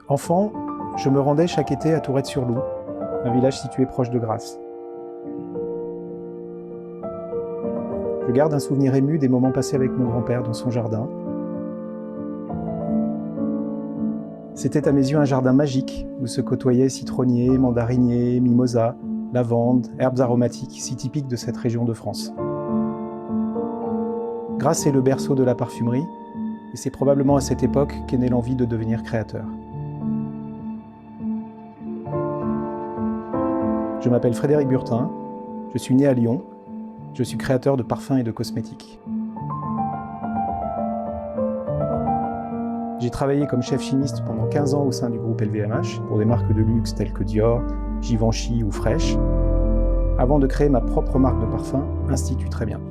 Enfant, je me rendais chaque été à Tourette-sur-Loup, un village situé proche de Grasse. Je garde un souvenir ému des moments passés avec mon grand-père dans son jardin. C'était à mes yeux un jardin magique où se côtoyaient citronniers, mandariniers, mimosas, lavandes, herbes aromatiques si typiques de cette région de France. Grasse est le berceau de la parfumerie et c'est probablement à cette époque qu'est née l'envie de devenir créateur. Je m'appelle Frédéric Burtin, je suis né à Lyon, je suis créateur de parfums et de cosmétiques. J'ai travaillé comme chef chimiste pendant 15 ans au sein du groupe LVMH pour des marques de luxe telles que Dior, Givenchy ou Fresh, avant de créer ma propre marque de parfums, Institut Très Bien.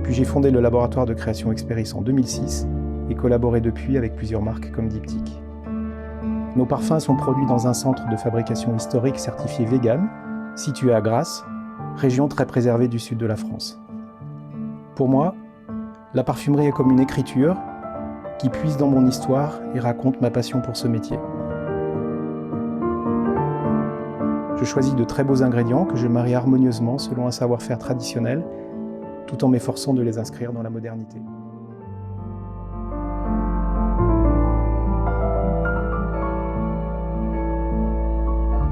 Puis j'ai fondé le laboratoire de création Experis en 2006 et collaboré depuis avec plusieurs marques comme Diptyque. Nos parfums sont produits dans un centre de fabrication historique certifié vegan, situé à Grasse, région très préservée du sud de la France. Pour moi, la parfumerie est comme une écriture qui puise dans mon histoire et raconte ma passion pour ce métier. Je choisis de très beaux ingrédients que je marie harmonieusement selon un savoir-faire traditionnel, tout en m'efforçant de les inscrire dans la modernité.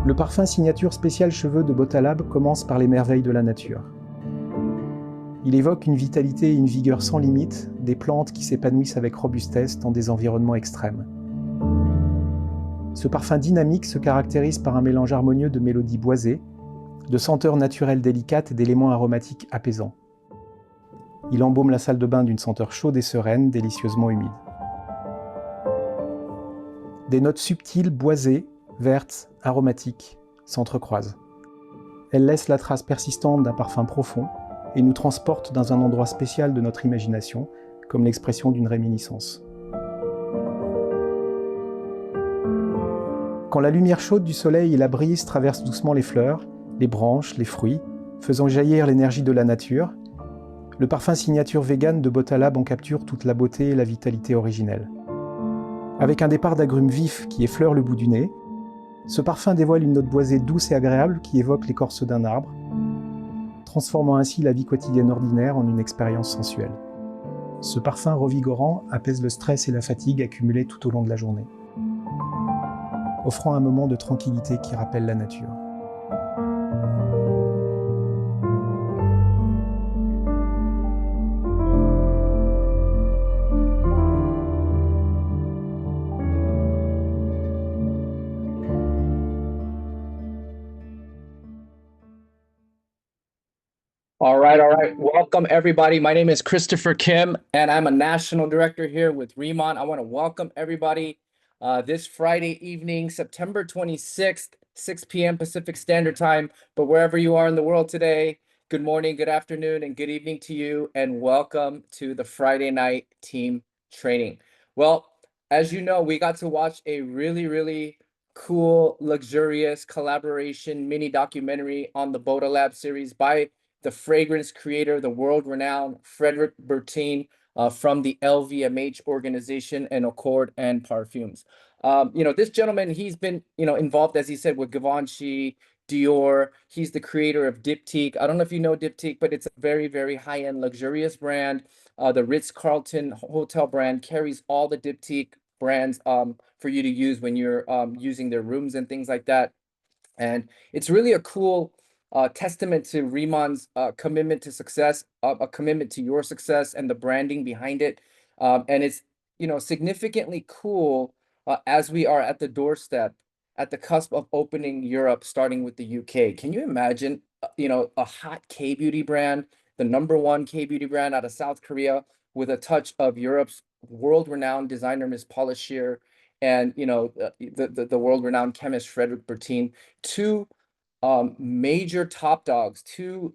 Le parfum signature spécial cheveux de Botalab commence par les merveilles de la nature. Il évoque une vitalité et une vigueur sans limite, des plantes qui s'épanouissent avec robustesse dans des environnements extrêmes. Ce parfum dynamique se caractérise par un mélange harmonieux de mélodies boisées, de senteurs naturelles délicates et d'éléments aromatiques apaisants. Il embaume la salle de bain d'une senteur chaude et sereine, délicieusement humide. Des notes subtiles, boisées, vertes, aromatiques, s'entrecroisent. Elles laissent la trace persistante d'un parfum profond et nous transportent dans un endroit spécial de notre imagination, comme l'expression d'une réminiscence. Quand la lumière chaude du soleil et la brise traversent doucement les fleurs, les branches, les fruits, faisant jaillir l'énergie de la nature, le parfum signature vegan de Botalab en capture toute la beauté et la vitalité originelle. Avec un départ d'agrumes vifs qui effleurent le bout du nez, ce parfum dévoile une note boisée douce et agréable qui évoque l'écorce d'un arbre, transformant ainsi la vie quotidienne ordinaire en une expérience sensuelle. Ce parfum revigorant apaise le stress et la fatigue accumulés tout au long de la journée, offrant un moment de tranquillité qui rappelle la nature. All right, all right. Welcome, everybody. My name is Christopher Kim, and I'm a national director here with Riman. I want to welcome everybody this Friday evening, September 26th, 6 p.m. Pacific Standard Time. But wherever you are in the world today, good morning, good afternoon, and good evening to you, and welcome to the Friday night team training. Well, as you know, we got to watch a really cool, luxurious collaboration mini documentary on the Boda Lab series by the fragrance creator, the world-renowned Frederic Bertin from the LVMH organization and Accord and Parfums. This gentleman, he's been, involved, as he said, with Givenchy, Dior. He's the creator of Diptyque. I don't know if you know Diptyque, but it's a very high-end, luxurious brand. The Ritz-Carlton hotel brand carries all the Diptyque brands for you to use when you're using their rooms and things like that. And it's really a cool testament to Riman's commitment to success, a commitment to your success and the branding behind it. And it's, significantly cool as we are at the doorstep, at the cusp of opening Europe, starting with the UK. Can you imagine, a hot K-beauty brand, the #1 K-beauty brand out of South Korea with a touch of Europe's world-renowned designer, Miss Paula Shear, and, the world-renowned chemist, Frederic Bertin, two major top dogs, two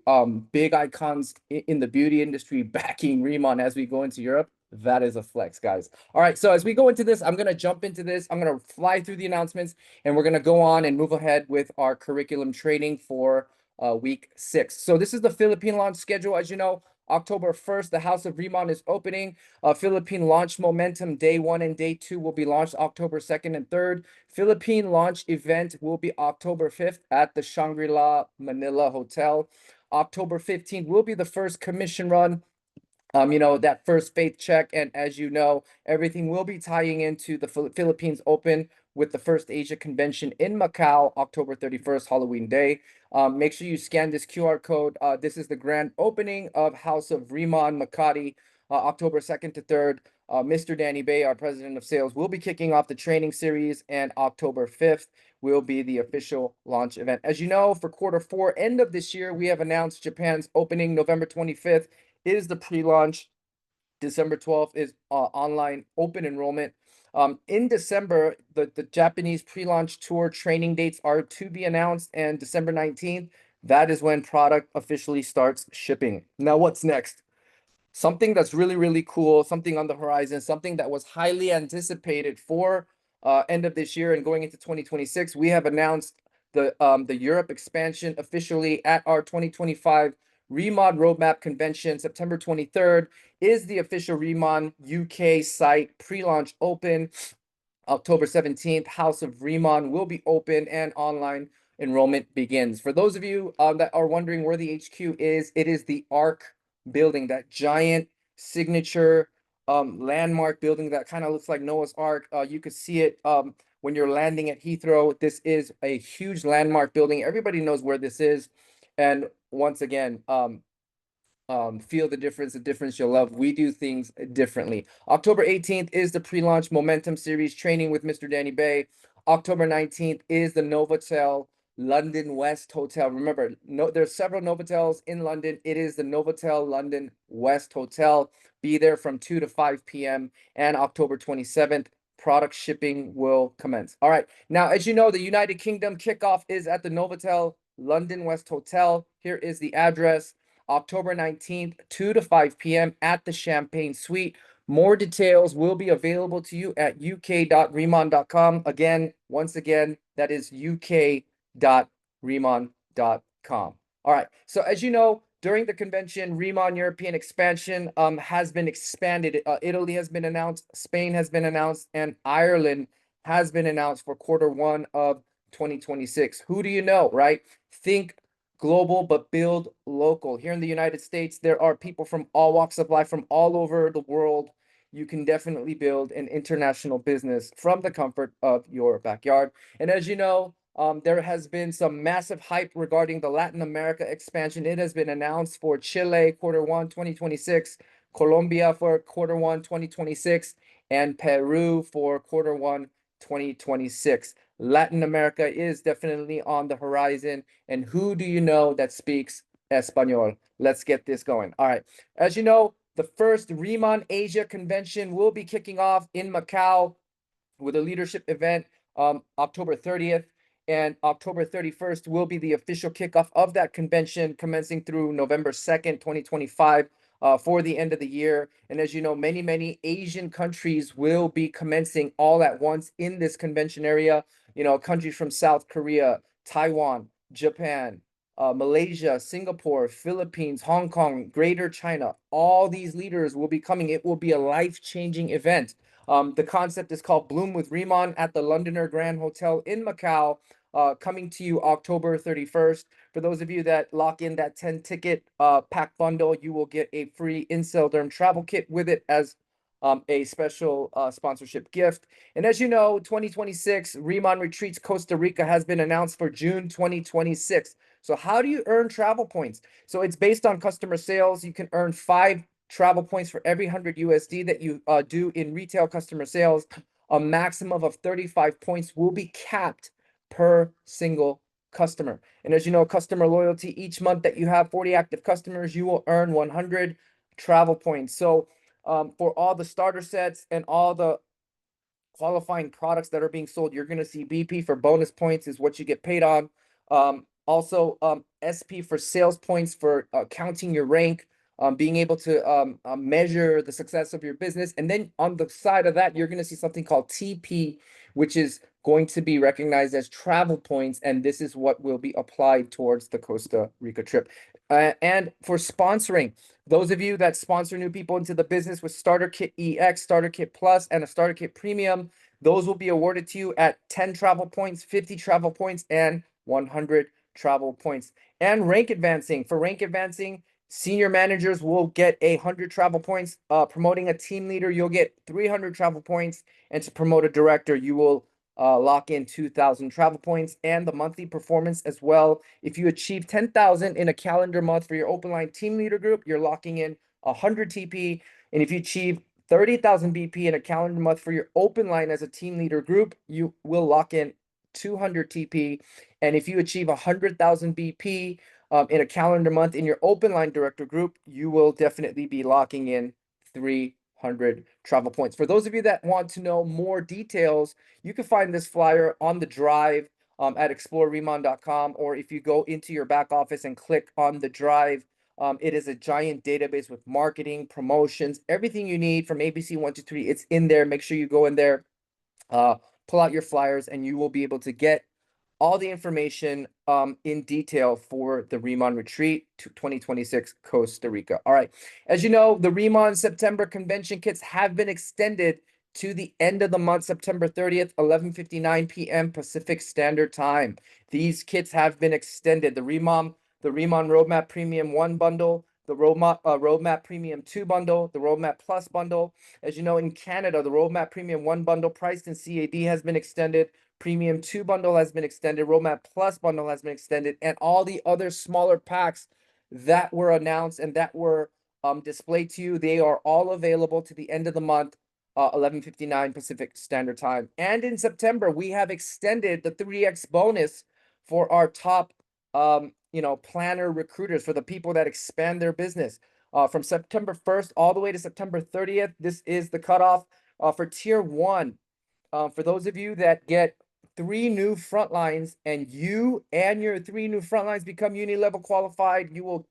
big icons in the beauty industry backing Riman as we go into Europe. That is a flex, guys. All right, so as we go into this, I'm going to jump into this. I'm going to fly through the announcements, and we're going to go on and move ahead with our curriculum training for week 6. So this is the Philippine launch schedule. As you know, October 1st, the House of Riman is opening. Philippine Launch Momentum Day 1 and Day 2 will be launched October 2nd and 3rd. Philippine launch event will be October 5th at the Shangri-La Manila Hotel. October 15th will be the first commission run, that first faith check. And as you know, everything will be tying into the Philippines Open with the first Asia convention in Macau, October 31st, Halloween Day. Make sure you scan this QR code. This is the grand opening of House of Riman Makati, October 2nd to 3rd. Mr. Danny Bay, our president of sales, will be kicking off the training series, and October 5th will be the official launch event. As you know, for quarter 4, end of this year, we have announced Japan's opening. November 25th is the pre-launch. December 12th is online open enrollment. In December, the Japanese pre-launch tour training dates are to be announced, and December 19th, that is when product officially starts shipping. Now, what's next? Something that's really, really cool, something on the horizon, something that was highly anticipated for end of this year and going into 2026. We have announced the Europe expansion officially at our 2025 Remod Roadmap Convention. September 23rd is the official Remon UK site pre-launch open. October 17th, House of Riman will be open and online enrollment begins. For those of you that are wondering where the HQ is, it is the ARC building, that giant signature landmark building that kind of looks like Noah's Ark. You could see it when you're landing at Heathrow. This is a huge landmark building. Everybody knows where this is. And once again, feel the difference you'll love. We do things differently. October 18th is the pre-launch Momentum Series training with Mr. Danny Bay. October 19th is the Novotel London West Hotel. Remember, there's several Novotels in London. It is the Novotel London West Hotel. Be there from 2 to 5 p.m. And October 27th, product shipping will commence. All right. Now, as you know, the United Kingdom kickoff is at the Novotel London West Hotel. Here is the address. October 19th, 2 to 5 p.m. at the Champagne Suite. More details will be available to you at uk.remon.com. Again, once again, that is uk.remon.com. All right. So as you know, during the convention, Remon European expansion has been expanded. Italy has been announced, Spain has been announced, and Ireland has been announced for quarter 1 of 2026. Who do you know, right? Think global, but build local. Here in the United States, there are people from all walks of life, from all over the world. You can definitely build an international business from the comfort of your backyard. And as you know, there has been some massive hype regarding the Latin America expansion. It has been announced for Chile, quarter 1, 2026, Colombia for quarter 1, 2026, and Peru for quarter 1, 2026. Latin America is definitely on the horizon. And who do you know that speaks Espanol? Let's get this going. All right. As you know, the first Riman Asia convention will be kicking off in Macau with a leadership event October 30th. And October 31st will be the official kickoff of that convention, commencing through November 2nd, 2025. For the end of the year. And as you know, many, many Asian countries will be commencing all at once in this convention area. Countries from South Korea, Taiwan, Japan, Malaysia, Singapore, Philippines, Hong Kong, Greater China. All these leaders will be coming. It will be a life-changing event. The concept is called Bloom with Riman at the Londoner Grand Hotel in Macau, coming to you October 31st. For those of you that lock in that 10-ticket pack bundle, you will get a free Inselderm travel kit with it as a special sponsorship gift. And as you know, 2026 Riman Retreats Costa Rica has been announced for June 2026. So how do you earn travel points? So it's based on customer sales. You can earn 5 travel points for every 100 USD that you do in retail customer sales. A maximum of 35 points will be capped per single customer. And as you know, customer loyalty, each month that you have 40 active customers, you will earn 100 travel points. So for all the starter sets and all the qualifying products that are being sold, you're going to see BP for bonus points is what you get paid on. Also, SP for sales points for counting your rank, being able to measure the success of your business. And then on the side of that, you're going to see something called TP, which is going to be recognized as travel points. And this is what will be applied towards the Costa Rica trip. And for sponsoring, those of you that sponsor new people into the business with Starter Kit EX, Starter Kit Plus, and a Starter Kit Premium, those will be awarded to you at 10 travel points, 50 travel points, and 100 travel points. And rank advancing. For rank advancing, senior managers will get 100 travel points. Promoting a team leader, you'll get 300 travel points. And to promote a director, you will lock in 2,000 travel points, and the monthly performance as well. If you achieve 10,000 in a calendar month for your open line team leader group, you're locking in 100 TP. And if you achieve 30,000 BP in a calendar month for your open line as a team leader group, you will lock in 200 TP. And if you achieve 100,000 BP in a calendar month in your open line director group, you will definitely be locking in 300 travel points. For those of you that want to know more details, you can find this flyer on the drive at exploreriman.com, or if you go into your back office and click on the drive, it is a giant database with marketing, promotions, everything you need from ABC 123. It's in there. Make sure you go in there, pull out your flyers, and you will be able to get all the information in detail for the Riman Retreat to 2026 Costa Rica. All right. As you know, the Riman September convention kits have been extended to the end of the month, September 30th, 11:59 p.m. Pacific Standard Time. These kits have been extended. The Riman Roadmap Premium 1 bundle, the Roadmap Premium 2 bundle, the Roadmap Plus bundle. As you know, in Canada, the Roadmap Premium 1 bundle priced in CAD has been extended. Premium 2 bundle has been extended. Roadmap Plus bundle has been extended. And all the other smaller packs that were announced and that were displayed to you, they are all available to the end of the month, 11:59 Pacific Standard Time. And in September, we have extended the 3X bonus for our top planner recruiters, for the people that expand their business. From September 1st all the way to September 30th, this is the cutoff for Tier 1. For those of you that get 3 new front lines and you and your 3 new front lines become uni-level qualified, you will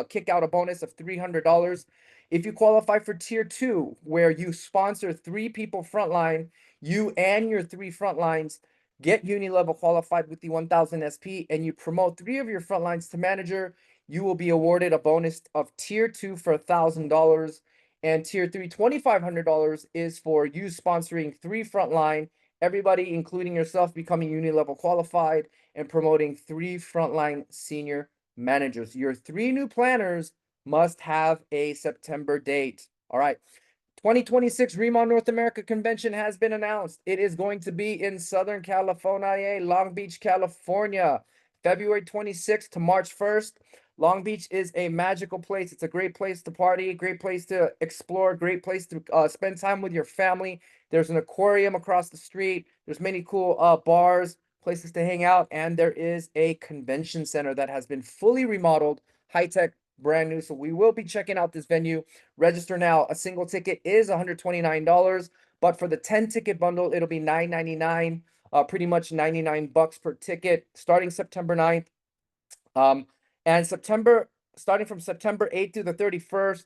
kick out a bonus of $300. If you qualify for Tier 2, where you sponsor 3 people frontline, you and your 3 front lines get uni-level qualified with the 1000 SP, and you promote 3 of your front lines to manager, you will be awarded a bonus of Tier 2 for $1,000. And Tier 3, $2,500 is for you sponsoring 3 frontline, everybody, including yourself, becoming uni-level qualified and promoting 3 frontline senior managers. Your 3 new planners must have a September date. All right. 2026 Riman North America Convention has been announced. It is going to be in Southern California, Long Beach, California, February 26th to March 1st. Long Beach is a magical place. It's a great place to party, great place to explore, great place to spend time with your family. There's an aquarium across the street. There's many cool bars, places to hang out, and there is a convention center that has been fully remodeled, high-tech, brand new. So we will be checking out this venue. Register now. A single ticket is $129, but for the 10 ticket bundle, it'll be $9.99, pretty much 99 bucks per ticket, starting September 9th. And starting from September 8th to the 31st,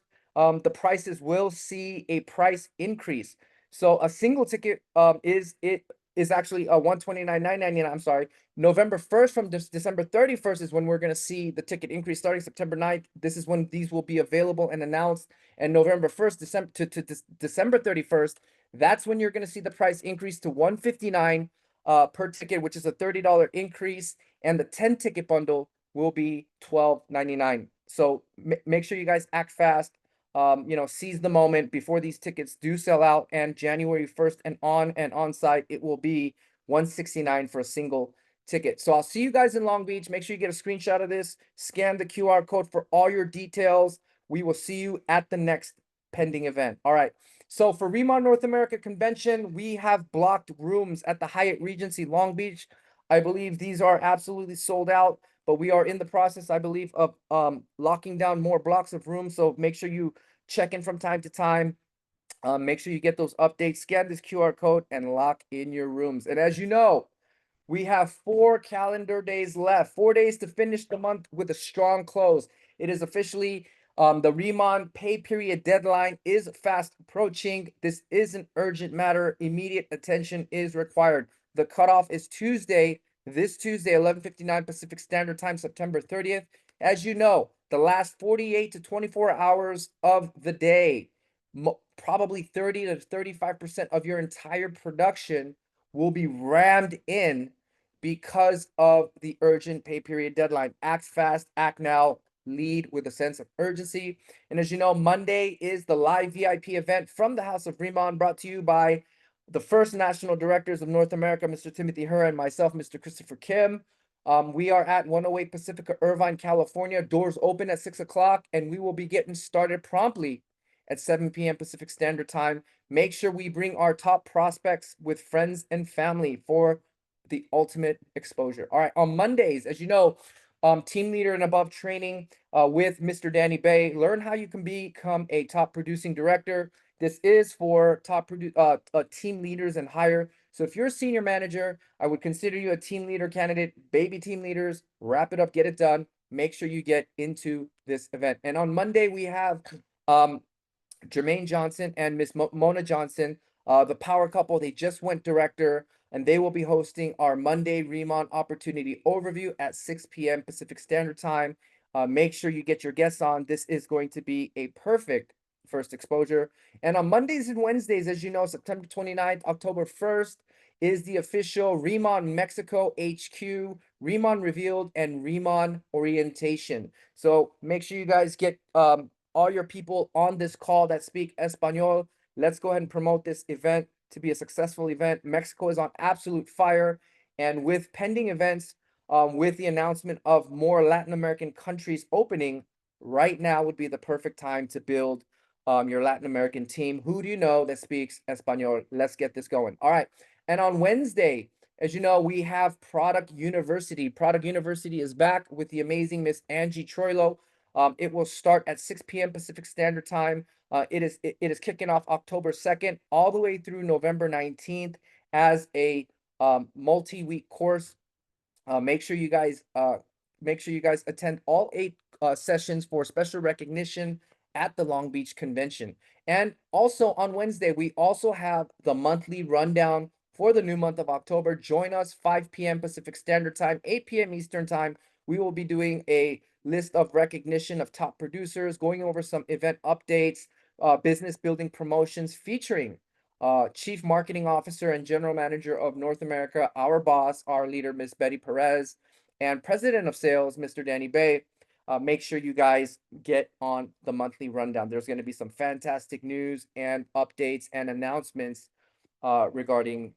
the prices will see a price increase. So a single ticket is actually a $129,999. I'm sorry. November 1st from December 31st is when we're going to see the ticket increase. Starting September 9th, this is when these will be available and announced. And November 1st, December 31st, that's when you're going to see the price increase to $159 per ticket, which is a $30 increase. And the 10 ticket bundle will be $12.99. So make sure you guys act fast. Seize the moment before these tickets do sell out. And January 1st and on site, it will be $169 for a single ticket. So I'll see you guys in Long Beach. Make sure you get a screenshot of this. Scan the QR code for all your details. We will see you at the next pending event. All right. So for Riman North America Convention, we have blocked rooms at the Hyatt Regency Long Beach. I believe these are absolutely sold out, but we are in the process, I believe, of locking down more blocks of rooms. So make sure you check in from time to time. Make sure you get those updates, scan this QR code, and lock in your rooms. And as you know, we have 4 calendar days left, 4 days to finish the month with a strong close. It is officially the Riman pay period deadline is fast approaching. This is an urgent matter. Immediate attention is required. The cutoff is this Tuesday, 11:59 Pacific Standard Time, September 30th. As you know, the last 48 to 24 hours of the day. Probably 30 to 35% of your entire production will be rammed in because of the urgent pay period deadline. Act fast, act now, lead with a sense of urgency. And as you know, Monday is the live VIP event from the House of Riman, brought to you by the first national directors of North America, Mr. Timothy Herr, and myself, Mr. Christopher Kim. We are at 108 Pacifica, Irvine, California. Doors open at 6 o'clock, and we will be getting started promptly at 7 p.m. Pacific Standard Time. Make sure we bring our top prospects with friends and family for the ultimate exposure. All right, on Mondays, as you know, team leader and above training with Mr. Danny Bay. Learn how you can become a top producing director. This is for top team leaders and higher. So if you're a senior manager, I would consider you a team leader candidate. Baby team leaders, wrap it up, get it done. Make sure you get into this event. And on Monday, we have Jermaine Johnson and Miss Mona Johnson, the power couple. They just went director, and they will be hosting our Monday Remont Opportunity Overview at 6 p.m. Pacific Standard Time. Make sure you get your guests on. This is going to be a perfect first exposure. And on Mondays and Wednesdays, as you know, September 29th, October 1st, is the official Riman Mexico HQ, Riman Revealed, and Riman Orientation. So make sure you guys get all your people on this call that speak Espanol. Let's go ahead and promote this event to be a successful event. Mexico is on absolute fire. And with pending events, with the announcement of more Latin American countries opening, right now would be the perfect time to build your Latin American team. Who do you know that speaks Espanol? Let's get this going. All right. And on Wednesday, as you know, we have Product University. Product University is back with the amazing Miss Angie Troilo. It will start at 6 p.m. Pacific Standard Time. It is kicking off October 2nd all the way through November 19th as a multi-week course. Make sure you guys attend all 8 sessions for special recognition at the Long Beach Convention. And also on Wednesday, we also have the monthly rundown for the new month of October. Join us 5 p.m. Pacific Standard Time, 8 p.m. Eastern Time. We will be doing a list of recognition of top producers, going over some event updates, business building promotions featuring Chief Marketing Officer and General Manager of North America, our boss, our leader, Miss Betty Perez, and President of Sales, Mr. Danny Bay. Make sure you guys get on the monthly rundown. There's going to be some fantastic news and updates and announcements regarding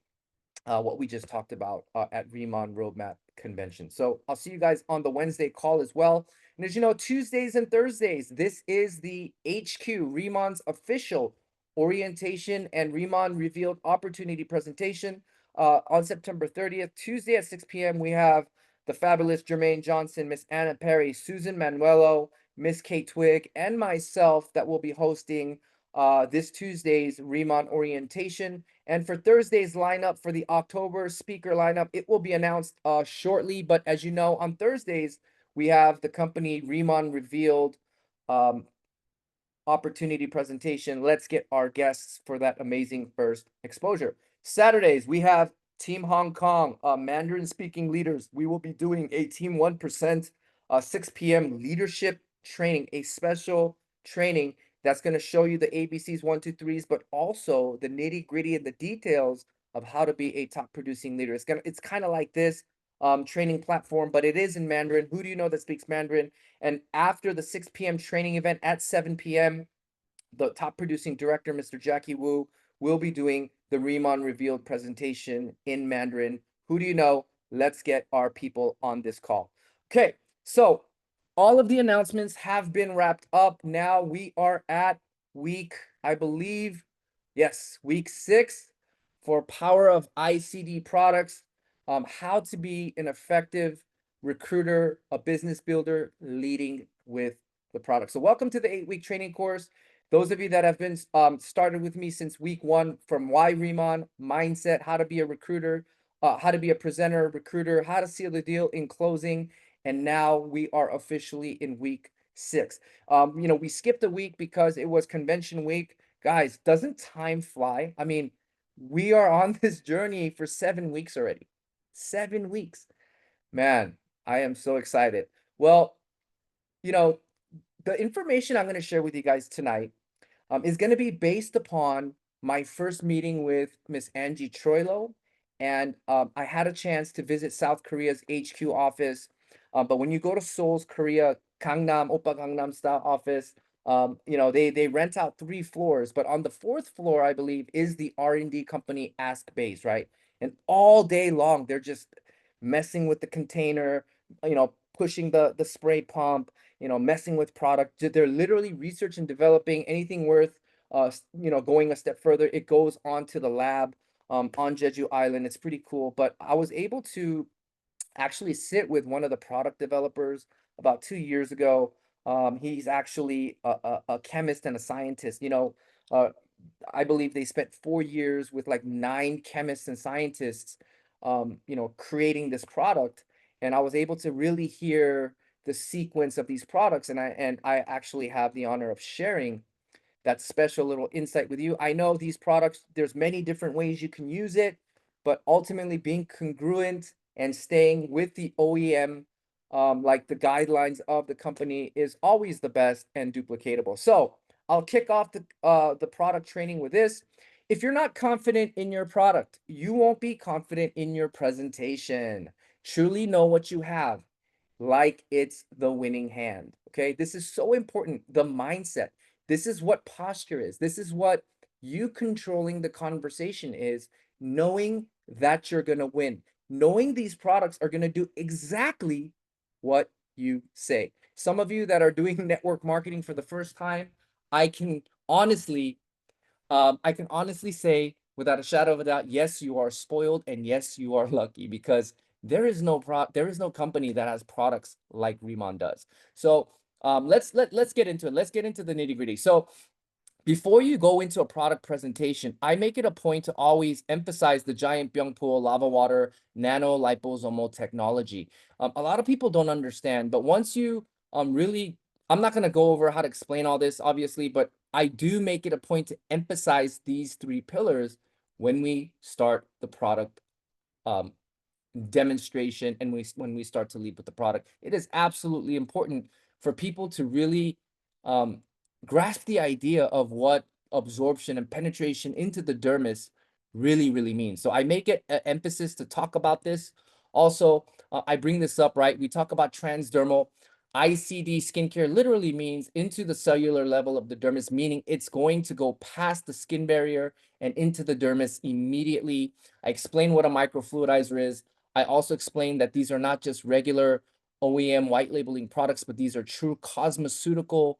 what we just talked about at Riman Roadmap Convention. So I'll see you guys on the Wednesday call as well. And as you know, Tuesdays and Thursdays, this is the HQ, Riman's official orientation and Riman Revealed Opportunity presentation on September 30th. Tuesday at 6 p.m., we have the fabulous Jermaine Johnson, Miss Anna Perry, Susan Manuelo, Miss Kate Twig, and myself that will be hosting this Tuesday's Riman orientation. And for Thursday's lineup for the October speaker lineup, it will be announced shortly. But as you know, on Thursdays, we have the company Riman Revealed opportunity presentation. Let's get our guests for that amazing first exposure. Saturdays, we have Team Hong Kong, Mandarin speaking leaders. We will be doing a Team 1% 6 p.m. leadership training, a special training that's going to show you the ABCs 1, 2, 3s, but also the nitty gritty and the details of how to be a top producing leader. It's kind of like this training platform, but it is in Mandarin. Who do you know that speaks Mandarin? And after the 6 p.m. training event at 7 p.m., the top producing director, Mr. Jackie Wu, will be doing the Riman Revealed presentation in Mandarin. Who do you know? Let's get our people on this call. Okay, so all of the announcements have been wrapped up. Now we are at week, I believe, yes, week 6 for Power of ICD Products. How to be an effective recruiter, a business builder, leading with the product. So welcome to the 8-week training course. Those of you that have been started with me since week 1, from why Riman, mindset, how to be a recruiter, how to be a presenter, recruiter, how to seal the deal in closing, and now we are officially in week 6. We skipped a week because it was convention week. Guys, doesn't time fly? I mean, we are on this journey for 7 weeks already. 7 weeks. Man, I am so excited. Well, the information I'm going to share with you guys tonight is going to be based upon my first meeting with Miss Angie Troilo. And I had a chance to visit South Korea's HQ office. But when you go to Seoul's Korea, Gangnam, Oppa Gangnam style office, they rent out 3 floors. But on the fourth floor, I believe, is the R&D company Ask Base, right? And all day long, they're just messing with the container, pushing the spray pump, messing with product. They're literally research and developing anything worth going a step further. It goes on to the lab on Jeju Island. It's pretty cool. But I was able to actually sit with one of the product developers about 2 years ago. He's actually a chemist and a scientist. Uh, I believe they spent 4 years with like 9 chemists and scientists, creating this product. And I was able to really hear the sequence of these products, and I actually have the honor of sharing that special little insight with you. I know these products, there's many different ways you can use it, but ultimately being congruent and staying with the OEM, like the guidelines of the company, is always the best and duplicatable. So I'll kick off the product training with this. If you're not confident in your product, you won't be confident in your presentation. Truly know what you have, like it's the winning hand. Okay, this is so important. The mindset. This is what posture is. This is what you controlling the conversation is, knowing that you're going to win, knowing these products are going to do exactly what you say. Some of you that are doing network marketing for the first time, I can honestly I can honestly say without a shadow of a doubt, yes, you are spoiled, and yes, you are lucky, because there is no company that has products like Riman does. So let's get into it. Let's get into the nitty gritty. So before you go into a product presentation, I make it a point to always emphasize the giant Byungpool lava water nano liposomal technology. A lot of people don't understand, but once you really, I'm not going to go over how to explain all this, obviously, but I do make it a point to emphasize these 3 pillars when we start the product um, demonstration, and when we start to lead with the product. It is absolutely important for people to really um, grasp the idea of what absorption and penetration into the dermis really means. So I make it an emphasis to talk about this. Also, I bring this up, right? We talk about transdermal. ICD skincare literally means into the cellular level of the dermis, meaning it's going to go past the skin barrier and into the dermis immediately. I explain what a microfluidizer is. I also explained that these are not just regular OEM white labeling products, but these are true cosmeceutical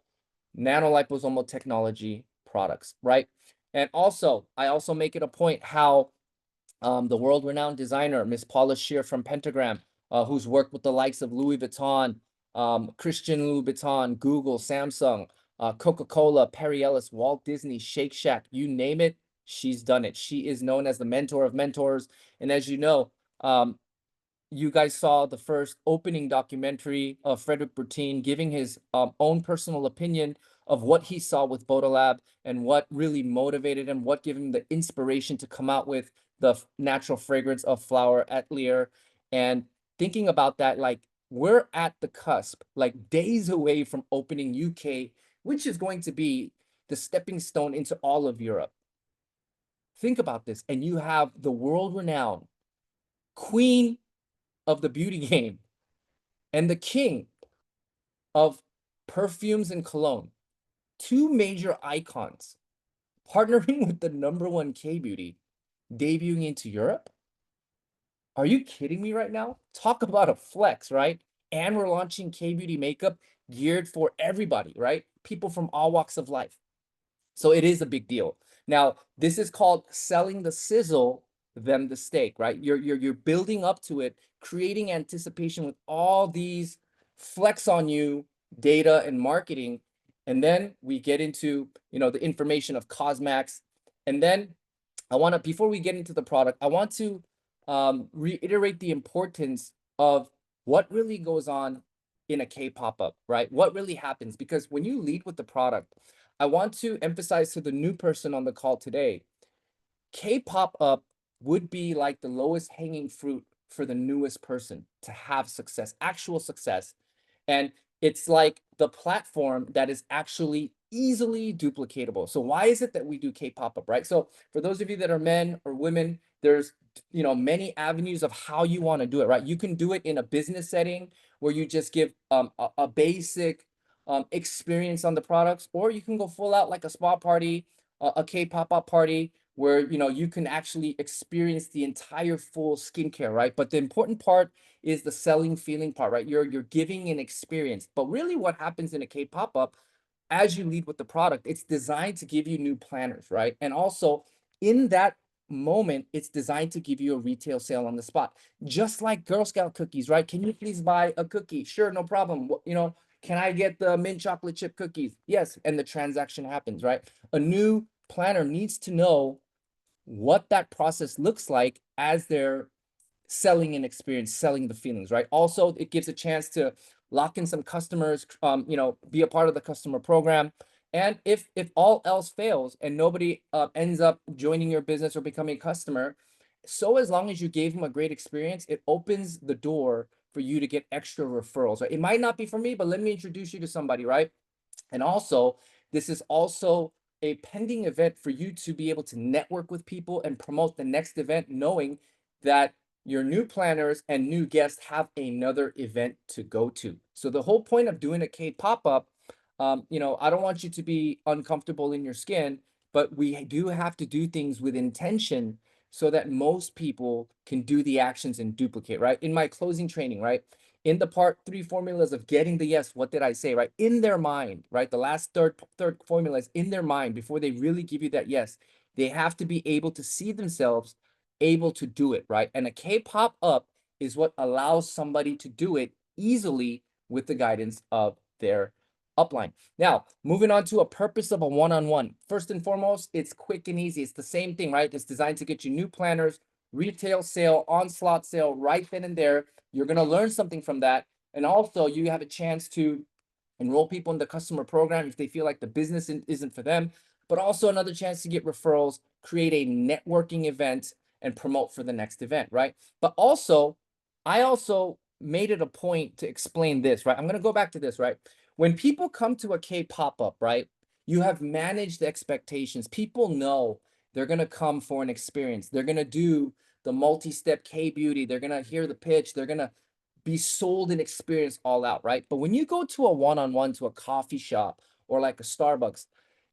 nanoliposomal technology products, right? And also, I also make it a point how the world-renowned designer, Miss Paula Shear from Pentagram, who's worked with the likes of Louis Vuitton, Christian Louboutin, Google, Samsung, Coca-Cola, Perry Ellis, Walt Disney, Shake Shack, you name it, she's done it. She is known as the mentor of mentors. And as you know, you guys saw the first opening documentary of Frederick Bertin giving his own personal opinion of what he saw with Bodalab and what really motivated him, what gave him the inspiration to come out with the natural fragrance of flower at Lear. And thinking about that, like, we're at the cusp, like days away from opening UK, which is going to be the stepping stone into all of Europe. Think about this, and you have the world-renowned queen of the beauty game and the king of perfumes and cologne, 2 major icons partnering with the #1 K-beauty, debuting into Europe. Are you kidding me right now? Talk about a flex, right? And we're launching K-beauty makeup geared for everybody, right? People from all walks of life. So it is a big deal. Now, this is called selling the sizzle, then the steak, right? You're building up to it, creating anticipation with all these flex on you data and marketing. And then we get into, the information of Cosmax. And then I want to, before we get into the product, I want to reiterate the importance of what really goes on in a K pop-up, right? What really happens? Because when you lead with the product, I want to emphasize to the new person on the call today, K pop-up would be like the lowest hanging fruit for the newest person to have success, actual success. And it's like the platform that is actually easily duplicatable. So why is it that we do K-pop-up, right? So for those of you that are men or women, there's many avenues of how you want to do it, right? You can do it in a business setting where you just give a basic experience on the products, or you can go full out like a spa party, a K-pop-up party, where you can actually experience the entire full skincare, right? But the important part is the selling feeling part, right? You're giving an experience. But really what happens in a K pop-up, as you lead with the product, it's designed to give you new planners, right? And also in that moment, it's designed to give you a retail sale on the spot. Just like Girl Scout cookies, right? Can you please buy a cookie? Sure, no problem. Can I get the mint chocolate chip cookies? Yes, and the transaction happens, right? A new planner needs to know what that process looks like as they're selling an experience, selling the feelings, right? Also, it gives a chance to lock in some customers, be a part of the customer program. And if all else fails and nobody ends up joining your business or becoming a customer, so as long as you gave them a great experience, it opens the door for you to get extra referrals, right? It might not be for me, but let me introduce you to somebody, right? And also, this is also a pending event for you to be able to network with people and promote the next event, knowing that your new planners and new guests have another event to go to. So the whole point of doing a K pop-up, I don't want you to be uncomfortable in your skin, but we do have to do things with intention so that most people can do the actions and duplicate, right? In my closing training, right? In the part 3 formulas of getting the yes, what did I say, right? In their mind, right? The last third formula is in their mind before they really give you that yes. They have to be able to see themselves able to do it, right? And a K-pop up is what allows somebody to do it easily with the guidance of their upline. Now, moving on to a purpose of a one-on-one. First and foremost, it's quick and easy. It's the same thing, right? It's designed to get you new planners, retail sale, onslaught sale right then and there. You're going to learn something from that. And also, you have a chance to enroll people in the customer program if they feel like the business isn't for them, but also another chance to get referrals, create a networking event, and promote for the next event, right? But also, I also made it a point to explain this, right? I'm going to go back to this, right? When people come to a K pop-up, right, you have managed the expectations. People know they're going to come for an experience. They're going to do the multi-step K beauty. They're going to hear the pitch. They're going to be sold an experience all out, right? But when you go to a one-on-one to a coffee shop or like a Starbucks,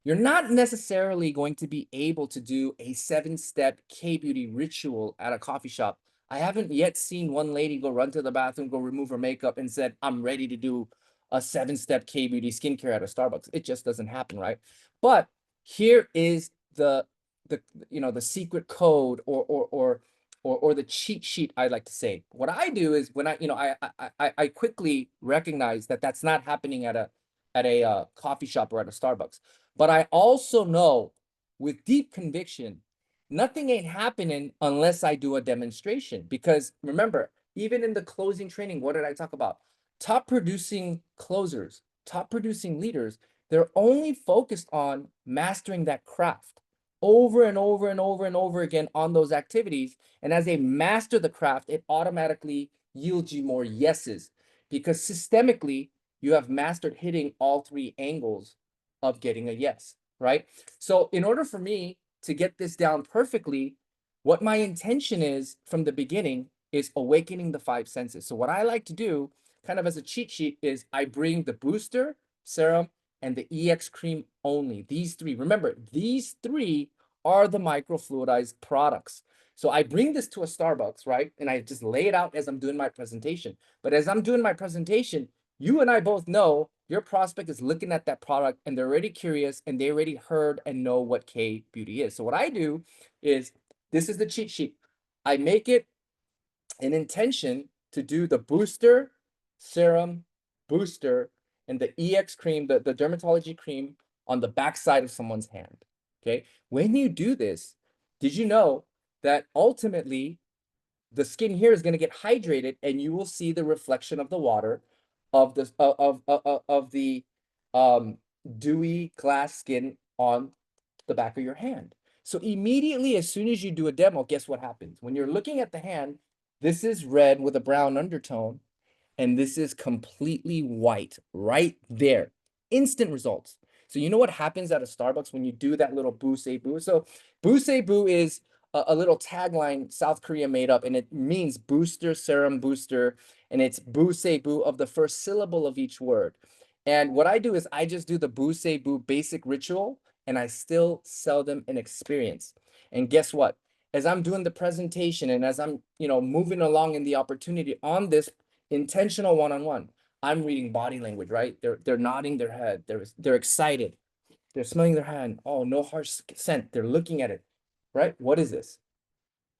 you're not necessarily going to be able to do a 7-step K-beauty ritual at a coffee shop. I haven't yet seen one lady go run to the bathroom, go remove her makeup and said, I'm ready to do a 7-step K-beauty skincare at a Starbucks. It just doesn't happen, right? But here is the secret code or the cheat sheet, I like to say. What I do is when I quickly recognize that that's not happening at a coffee shop or at a Starbucks. But I also know with deep conviction, nothing ain't happening unless I do a demonstration. Because remember, even in the closing training, what did I talk about? Top producing closers, top producing leaders, they're only focused on mastering that craft over and over and over and over again on those activities. And as they master the craft, it automatically yields you more yeses because systemically you have mastered hitting all 3 angles of getting a yes, right? So in order for me to get this down perfectly, what my intention is from the beginning is awakening the 5 senses. So what I like to do kind of as a cheat sheet is I bring the booster, serum, and the EX cream only. These 3, remember, these 3 are the microfluidized products. So I bring this to a Starbucks, right? And I just lay it out as I'm doing my presentation. But as I'm doing my presentation, you and I both know your prospect is looking at that product and they're already curious and they already heard and know what K beauty is. So what I do is this is the cheat sheet. I make it an intention to do the booster, serum, booster, and the EX cream, the dermatology cream on the backside of someone's hand. Okay. When you do this, did you know that ultimately the skin here is going to get hydrated and you will see the reflection of the water of the of the um dewy glass skin on the back of your hand. So immediately as soon as you do a demo, guess what happens? When you're looking at the hand, this is red with a brown undertone. And this is completely white right there. Instant results. So you know what happens at a Starbucks when you do that little boo say boo? So boo say boo is a little tagline South Korea made up, and it means booster, serum booster, and it's boo say boo of the first syllable of each word. And what I do is I just do the boo say boo basic ritual, and I still sell them an experience. And guess what? As I'm doing the presentation and as I'm, moving along in the opportunity on this intentional one-on-one, I'm reading body language, right? They're nodding their head, they're excited, they're smelling their hand. Oh, no harsh scent. They're looking at it, right? What is this?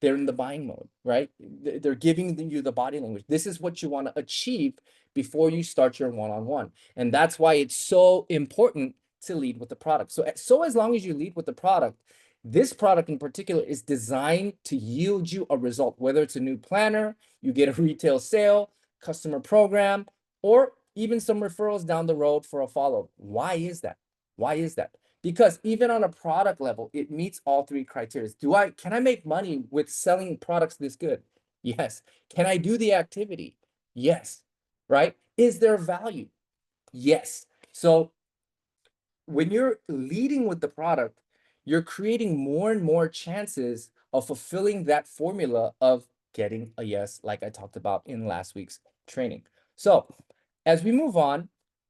They're in the buying mode, right? They're giving you the body language. This is what you want to achieve before you start your one-on-one. And that's why it's so important to lead with the product. So as long as you lead with the product, this product in particular is designed to yield you a result, whether it's a new planner, you get a retail sale, customer program, or even some referrals down the road for a follow. Why is that? Why is that? Because even on a product level, it meets all three criteria. Can I make money with selling products this good? Yes. Can I do the activity? Yes. Right? Is there value? Yes. So when you're leading with the product, you're creating more and more chances of fulfilling that formula of getting a yes, like I talked about in last week's training. So as we move on,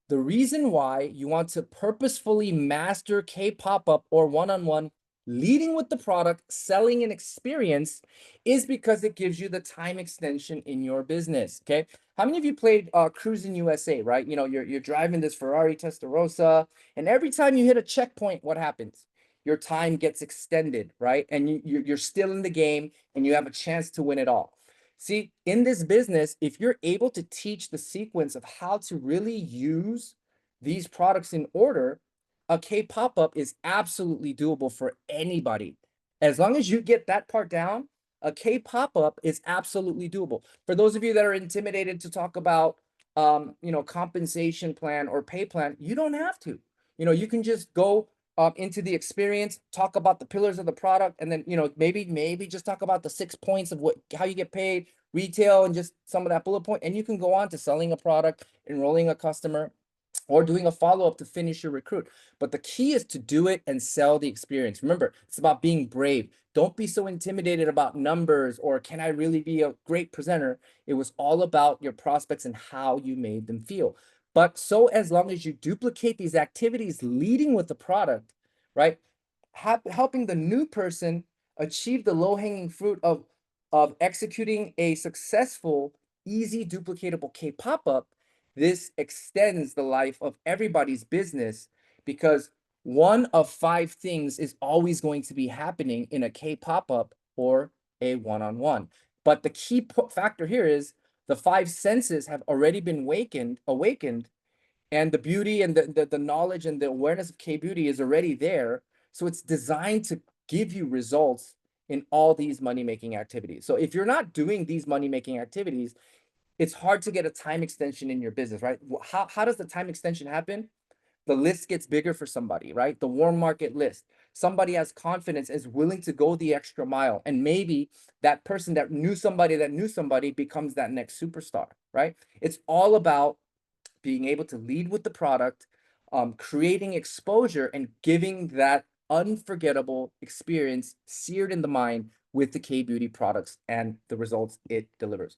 the reason why you want to purposefully master K pop-up or one-on-one leading with the product, selling an experience, is because it gives you the time extension in your business. Okay. How many of you played Cruising USA, right? You're driving this Ferrari Testarossa, and every time you hit a checkpoint, what happens? Your time gets extended, right? And you're still in the game and you have a chance to win it all. See, in this business, if you're able to teach the sequence of how to really use these products in order, a K pop-up is absolutely doable for anybody. As long as you get that part down, a K pop-up is absolutely doable. For those of you that are intimidated to talk about compensation plan or pay plan, you don't have to. You can just go into the experience, talk about the pillars of the product, and then maybe just talk about the 6 points of how you get paid, retail, and just some of that bullet point. And you can go on to selling a product, enrolling a customer, or doing a follow-up to finish your recruit. But the key is to do it and sell the experience. Remember, it's about being brave. Don't be so intimidated about numbers or can I really be a great presenter? It was all about your prospects and how you made them feel. But so as long as you duplicate these activities leading with the product, right? Helping the new person achieve the low-hanging fruit of executing a successful, easy, duplicatable K pop-up, this extends the life of everybody's business because one of five things is always going to be happening in a K pop-up or a one-on-one. But the key factor here is the five senses have already been awakened, and the beauty and the knowledge and the awareness of K beauty is already there. So it's designed to give you results in all these money-making activities. So if you're not doing these money-making activities, it's hard to get a time extension in your business, right? How does the time extension happen? The list gets bigger for somebody, right? The warm market list. Somebody has confidence, is willing to go the extra mile. And maybe that person that knew somebody becomes that next superstar, right? It's all about being able to lead with the product, creating exposure and giving that unforgettable experience seared in the mind with the K Beauty products and the results it delivers.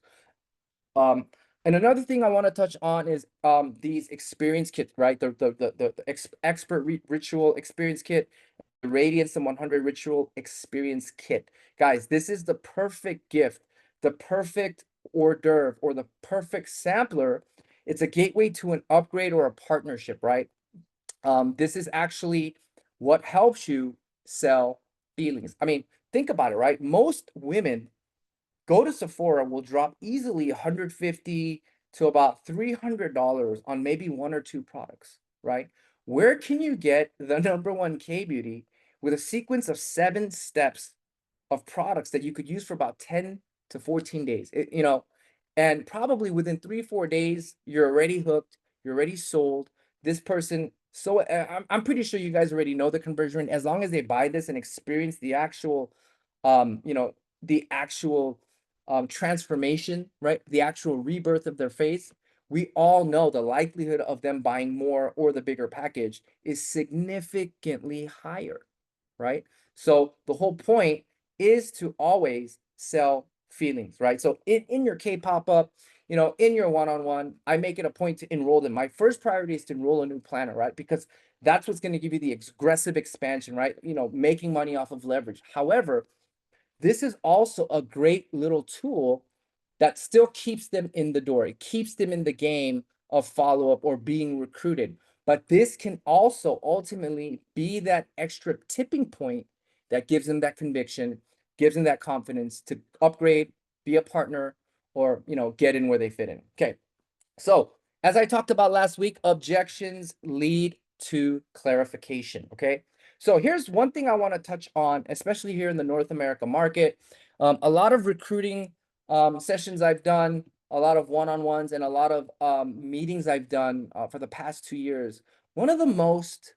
And another thing I want to touch on is these experience kits, right? The expert ritual experience kit, the Radiance and 100 ritual experience kit. Guys, this is the perfect gift, the perfect hors d'oeuvre, or the perfect sampler. It's a gateway to an upgrade or a partnership, right? This is actually what helps you sell feelings. I mean, think about it, right? Most women go to Sephora will drop easily 150 to about $300 on maybe one or two products, right? Where can you get the number one K beauty with a sequence of 7 steps of products that you could use for about 10 to 14 days? And probably within 3 4 days, you're already hooked, you're already sold. This person, so I'm pretty sure you guys already know the conversion rate. As long as they buy this and experience the actual, um, you know, the actual transformation, right? The actual rebirth of their face, we all know the likelihood of them buying more or the bigger package is significantly higher, right? So the whole point is to always sell feelings, right? So in your K-pop up, in your one-on-one, I make it a point to enroll them. My first priority is to enroll a new planner, right? Because that's what's going to give you the aggressive expansion, right? Making money off of leverage. However, this is also a great little tool that still keeps them in the door. It keeps them in the game of follow-up or being recruited. But this can also ultimately be that extra tipping point that gives them that conviction, gives them that confidence to upgrade, be a partner, or get in where they fit in. Okay. So, as I talked about last week, objections lead to clarification. Okay. So, here's one thing I want to touch on, especially here in the North America market. A lot of recruiting sessions I've done, a lot of one on ones, and a lot of meetings I've done for the past 2 years. One of the most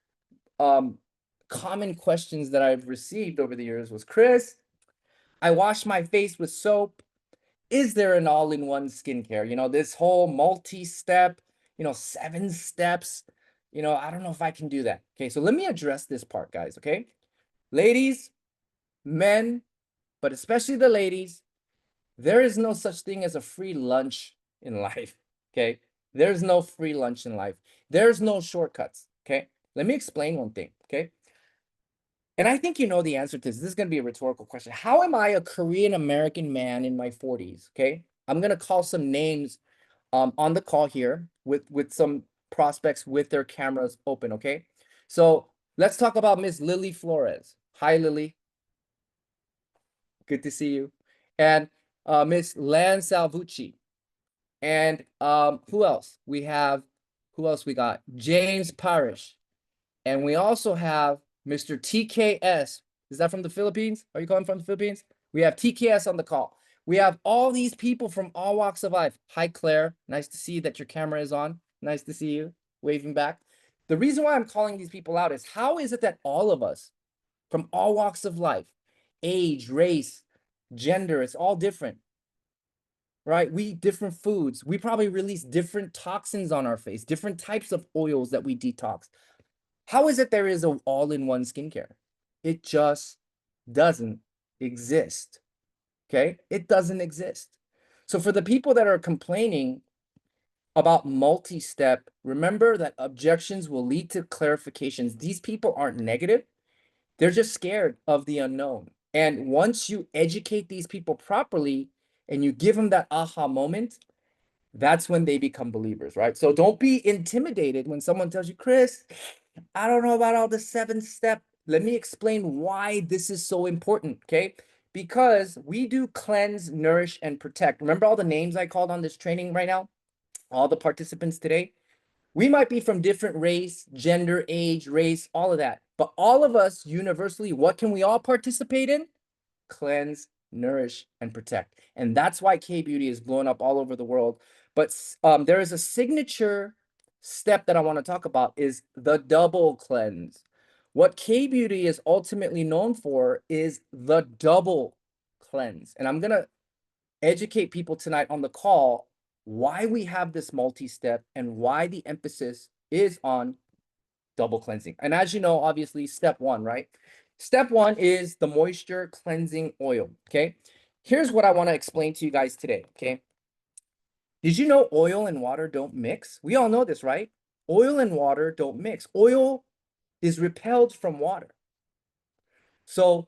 common questions that I've received over the years was, Chris, I wash my face with soap. Is there an all-in-one skincare? This whole multi-step, 7 steps. I don't know if I can do that. Okay, so let me address this part, guys. Okay, ladies, men, but especially the ladies, there is no such thing as a free lunch in life. Okay, there's no free lunch in life. There's no shortcuts. Okay, let me explain one thing. Okay, and I think you know the answer to this. This is going to be a rhetorical question. How am I a Korean American man in my 40s? Okay, I'm going to call some names on the call here with some prospects with their cameras open. Okay, so let's talk about Miss Lily Flores. Hi, Lily. Good to see you. And Miss Lan Salvucci. And who else? Who else we got? James Parish. And we also have Mr. TKS. Is that from the Philippines? Are you calling from the Philippines? We have TKS on the call. We have all these people from all walks of life. Hi, Claire. Nice to see that your camera is on. Nice to see you waving back. The reason why I'm calling these people out is how is it that all of us from all walks of life, age, race, gender, it's all different, right? We eat different foods. We probably release different toxins on our face, different types of oils that we detox. How is it there is an all-in-one skincare? It just doesn't exist. Okay? It doesn't exist. So for the people that are complaining about multi-step, remember that objections will lead to clarifications. These people aren't negative. They're just scared of the unknown. And once you educate these people properly and you give them that aha moment, that's when they become believers, right? So don't be intimidated when someone tells you, Chris, I don't know about all the 7 step. Let me explain why this is so important, okay? Because we do cleanse, nourish, and protect. Remember all the names I called on this training right now? All the participants today? We might be from different race, gender, age, race, all of that. But all of us universally, what can we all participate in? Cleanse, nourish, and protect. And that's why K-Beauty is blowing up all over the world. But there is a signature step that I want to talk about is the double cleanse. What K-Beauty is ultimately known for is the double cleanse. And I'm going to educate people tonight on the call why we have this multi-step and why the emphasis is on double cleansing. And as you know, obviously, step one, right? Step one is the moisture cleansing oil, okay? Here's what I want to explain to you guys today, okay? Did you know oil and water don't mix? We all know this, right? Oil and water don't mix. Oil is repelled from water. So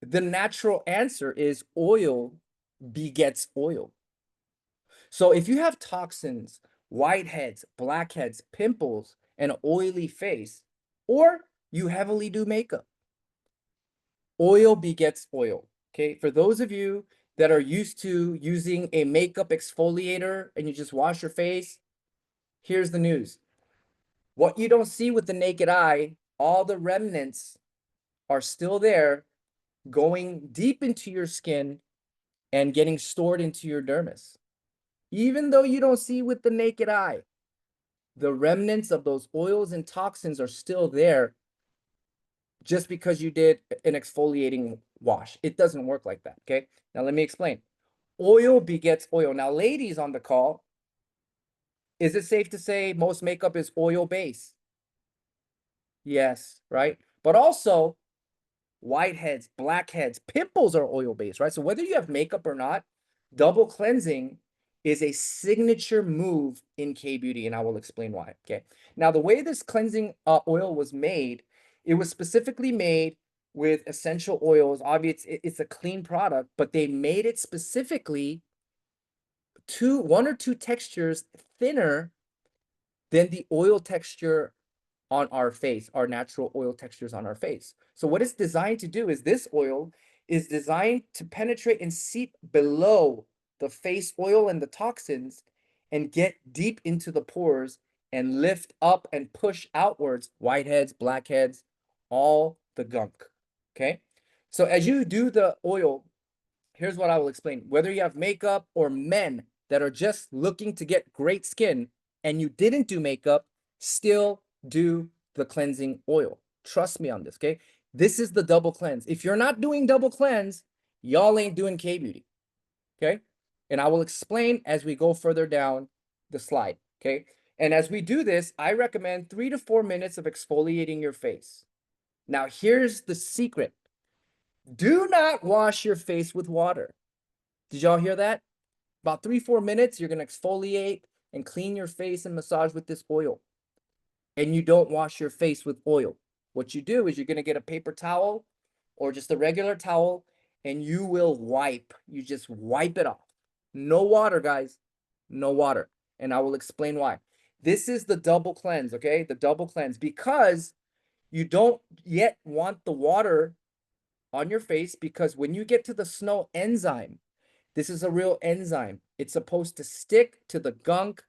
the natural answer is oil begets oil. So if you have toxins, whiteheads, blackheads, pimples, and an oily face, or you heavily do makeup, oil begets oil. Okay, for those of you that are used to using a makeup exfoliator and you just wash your face, here's the news. What you don't see with the naked eye, all the remnants are still there, going deep into your skin and getting stored into your dermis. Even though you don't see with the naked eye, the remnants of those oils and toxins are still there just because you did an exfoliating wash. It doesn't work like that, okay? Now let me explain. Oil begets oil. Now, ladies on the call, Is it safe to say most makeup is oil-based? Yes, right? But also, whiteheads, blackheads, pimples are oil-based, right? So whether you have makeup or not, double cleansing is a signature move in K-beauty, and I will explain why, okay? Now, the way this cleansing oil was made, it was specifically made with essential oils. Obviously, it's a clean product, but they made it specifically one or two textures thinner than the oil texture on our face, our natural oil textures on our face. So what it's designed to do is this oil is designed to penetrate and seep below the face oil and the toxins and get deep into the pores and lift up and push outwards whiteheads, blackheads, all the gunk. Okay? So as you do the oil, here's what I will explain. Whether you have makeup or men that are just looking to get great skin and you didn't do makeup, still do the cleansing oil. Trust me on this, okay? This is the double cleanse. If you're not doing double cleanse, y'all ain't doing K-beauty, okay? And I will explain as we go further down the slide, okay? And as we do this, I recommend 3 to 4 minutes of exfoliating your face. Now, here's the secret. Do not wash your face with water. Did y'all hear that? About 3-4 minutes, you're gonna exfoliate and clean your face and massage with this oil. And you don't wash your face with oil. What you do is you're gonna get a paper towel or just a regular towel and you will wipe. You just wipe it off. No water, guys. No water. And I will explain why. This is the double cleanse, okay? The double cleanse because you don't yet want the water on your face because when you get to the snow enzyme, this is a real enzyme. It's supposed to stick to the gunk,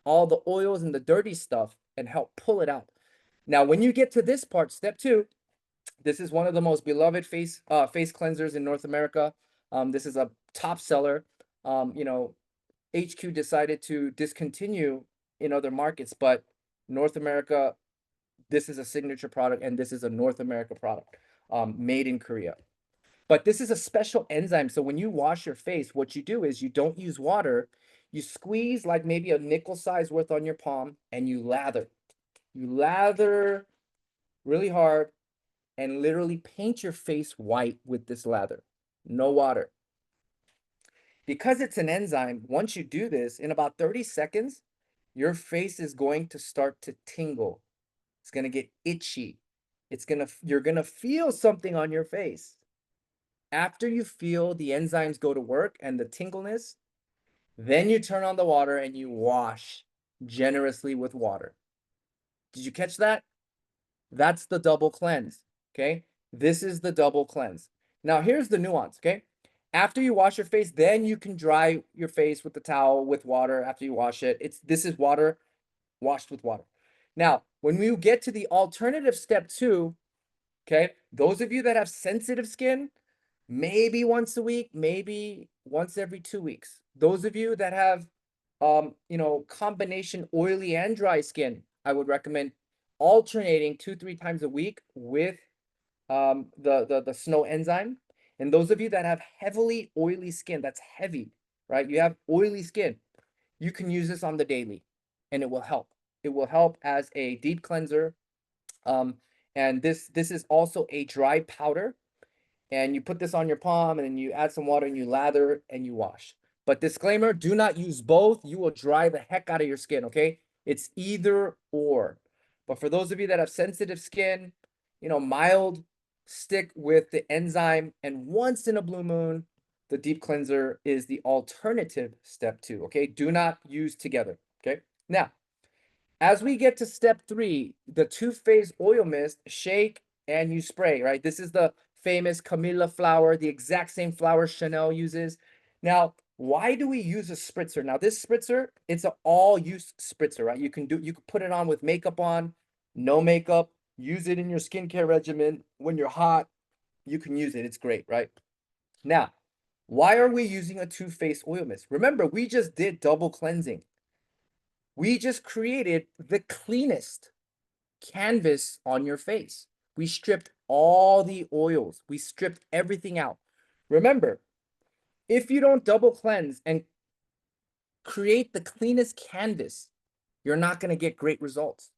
all the oils and the dirty stuff, and help pull it out. Now, when you get to this part, step 2, this is one of the most beloved face cleansers in North America. This is a top seller. HQ decided to discontinue in other markets, but North America, this is a signature product, and this is a North America product made in Korea. But this is a special enzyme. So when you wash your face, what you do is you don't use water. You squeeze like maybe a nickel size worth on your palm and you lather. You lather really hard and literally paint your face white with this lather. No water. Because it's an enzyme, once you do this, in about 30 seconds, your face is going to start to tingle. It's going to get itchy. You're going to feel something on your face. After you feel the enzymes go to work and the tingleness, then you turn on the water and you wash generously with water. Did you catch that? That's the double cleanse, okay? This is the double cleanse. Now, here's the nuance, okay? After you wash your face, then you can dry your face with the towel with water after you wash it. This is water washed with water. Now, when you get to the alternative step 2, okay? Those of you that have sensitive skin, maybe once a week, maybe once every 2 weeks. Those of you that have combination oily and dry skin, I would recommend alternating 2-3 times a week with the snow enzyme. And those of you that have heavily oily skin, that's heavy, right? You have oily skin, you can use this on the daily and it will help. It will help as a deep cleanser. And this is also a dry powder, and you put this on your palm and then you add some water and you lather and you wash. But disclaimer, do not use both. You will dry the heck out of your skin, okay? It's either or. But for those of you that have sensitive skin, mild, stick with the enzyme. And once in a blue moon, the deep cleanser is the alternative step 2, okay? Do not use together, okay? Now, as we get to step 3, the two-phase oil mist, shake and you spray, right? This is the famous Camilla flower, the exact same flower Chanel uses. Now, why do we use a spritzer? Now, this spritzer, it's an all-use spritzer, right? You can put it on with makeup on, no makeup, use it in your skincare regimen. When you're hot, you can use it. It's great, right? Now, why are we using a two-phase oil mist? Remember, we just did double cleansing. We just created the cleanest canvas on your face. We stripped all the oils. We stripped everything out. Remember, if you don't double cleanse and create the cleanest canvas, you're not going to get great results.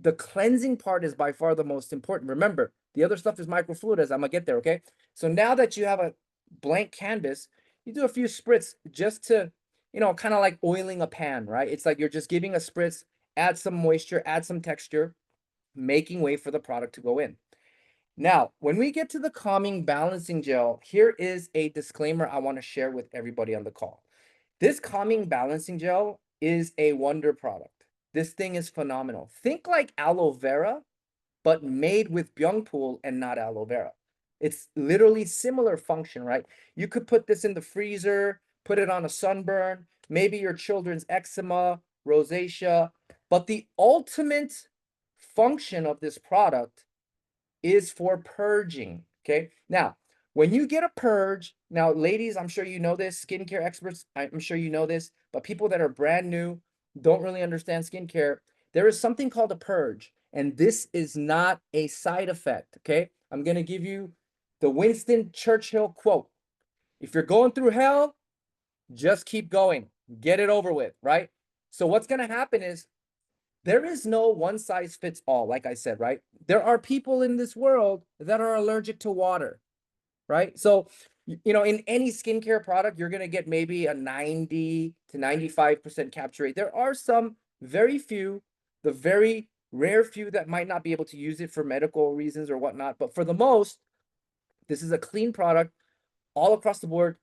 The cleansing part is by far the most important. Remember, the other stuff is microfluidics. I'm gonna get there, okay? So now that you have a blank canvas, you do a few spritz just to, kind of like oiling a pan, right? It's like you're just giving a spritz, add some moisture, add some texture, making way for the product to go in. Now, when we get to the calming balancing gel, here is a disclaimer I want to share with everybody on the call. This calming balancing gel is a wonder product. This thing is phenomenal. Think like aloe vera, but made with byungpool and not aloe vera. It's literally similar function, right? You could put this in the freezer, put it on a sunburn, maybe your children's eczema, rosacea, but the ultimate function of this product is for purging. Okay. Now, when you get a purge, now, ladies, I'm sure you know this, skincare experts, I'm sure you know this, but people that are brand new, don't really understand skincare, there is something called a purge, and this is not a side effect. Okay. I'm going to give you the Winston Churchill quote. If you're going through hell, just keep going, get it over with, right? So what's going to happen is there is no one size fits all, like I said, right? There are people in this world that are allergic to water, right? So, in any skincare product, you're going to get maybe a 90 to 95% capture rate. There are some very few, the very rare few that might not be able to use it for medical reasons or whatnot. But for the most, this is a clean product all across the board.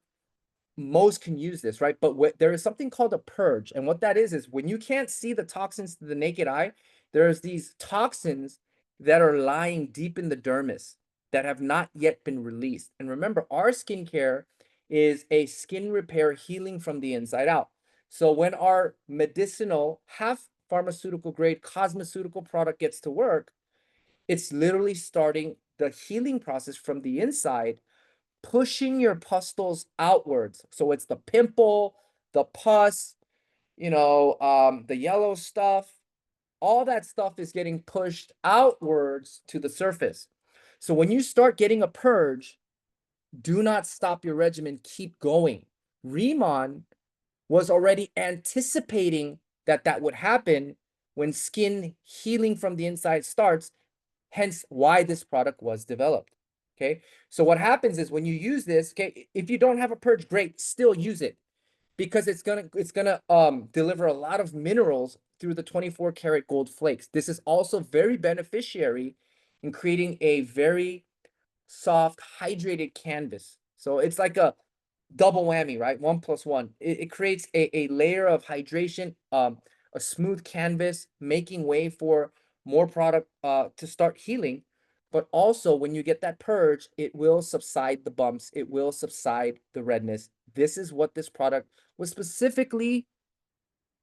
Most can use this, right? But there is something called a purge. And what that is when you can't see the toxins to the naked eye, there's these toxins that are lying deep in the dermis that have not yet been released. And remember, our skincare is a skin repair healing from the inside out. So when our medicinal, half pharmaceutical grade cosmeceutical product gets to work, it's literally starting the healing process from the inside, pushing your pustules outwards. So it's the pimple, the pus, the yellow stuff, all that stuff is getting pushed outwards to the surface. So when you start getting a purge, do not stop your regimen, keep going. Riman was already anticipating that that would happen when skin healing from the inside starts, hence why this product was developed. Okay, so what happens is when you use this, okay, if you don't have a purge, great, still use it, because it's gonna deliver a lot of minerals through the 24 karat gold flakes. This is also very beneficiary in creating a very soft, hydrated canvas. So it's like a double whammy, right? 1+1. It creates a layer of hydration, a smooth canvas, making way for more product to start healing. But also, when you get that purge, it will subside the bumps, it will subside the redness. This is what this product was specifically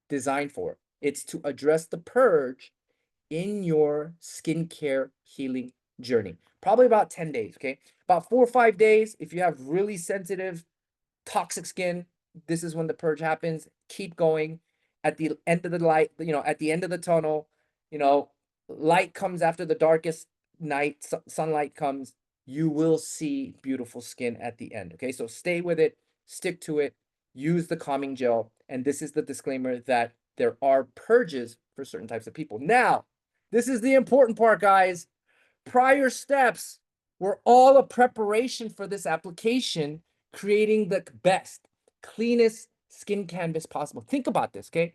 designed for. It's to address the purge in your skincare healing journey. Probably about 10 days, okay? About 4 or 5 days. If you have really sensitive, toxic skin, this is when the purge happens. Keep going. At the end of the light, at the end of the tunnel, you know, light comes after the darkest night, sunlight comes, you will see beautiful skin at the end. Okay, so stay with it, stick to it, use the calming gel. And this is the disclaimer that there are purges for certain types of people. Now, this is the important part, guys. Prior steps were all a preparation for this application, creating the best, cleanest skin canvas possible. Think about this, okay?